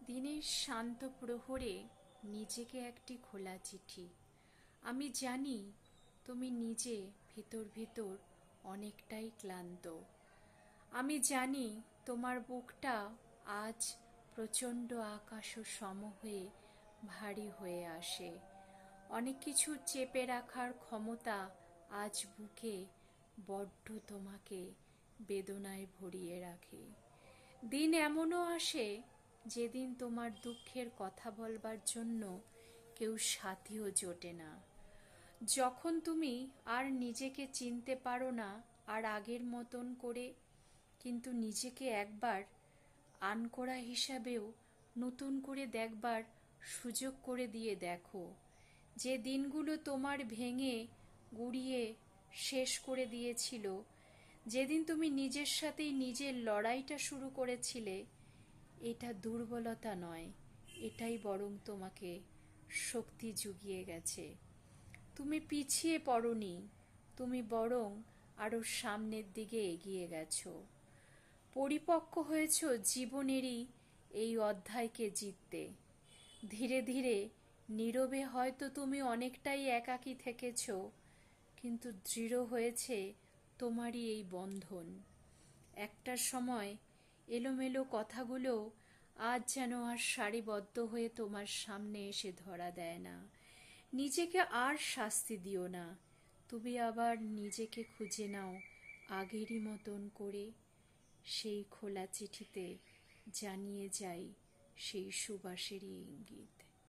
দিনের শান্ত প্রহরে নিজেকে একটি খোলা চিঠি। আমি জানি তুমি নিজে ভিতর ভিতর অনেকটাই ক্লান্ত। আমি জানি তোমার বুকটা আজ প্রচণ্ড আকাশ সম হয়ে ভারী হয়ে আসে। অনেক কিছু চেপে রাখার ক্ষমতা আজ বুকে বড্ড তোমাকে বেদনায় ভরিয়ে রাখে। দিন এমনও আসে যেদিন তোমার দুঃখের কথা বলবার জন্য কেউ সাথীও জোটে না। যখন তুমি আর নিজেকে চিনতে পারো না আর আগের মতন করে, কিন্তু নিজেকে একবার আনকোড়া হিসাবেও নতুন করে দেখবার সুযোগ করে দিয়ে দেখো। যে দিনগুলো তোমার ভেঙে গুড়িয়ে শেষ করে দিয়েছিল, যেদিন তুমি নিজের সাথেই নিজের লড়াইটা শুরু করেছিলে, এটা দুর্বলতা নয়, এটাই বরং তোমাকে শক্তি জুগিয়ে গেছে। তুমি পিছিয়ে পড়নি, তুমি বরং আরো সামনের দিকে এগিয়ে গেছো। পরিপক্ক হয়েছ জীবনেরই এই অধ্যায়কে জিততে। ধীরে ধীরে নীরবে হয়তো তুমি অনেকটাই একাকী থেকেছ, কিন্তু দৃঢ় হয়েছে তোমারই এই বন্ধন। একটা সময় এলোমেলো কথাগুলো আজ যেন আর সারিবদ্ধ হয়ে তোমার সামনে এসে ধরা দেয় না। নিজেকে আর শাস্তি দিও না, তুমি আবার নিজেকে খুঁজে নাও আগেরই মতন করে। সেই খোলা চিঠিতে জানিয়ে যাই সেই সুবাসেরই ইঙ্গিত।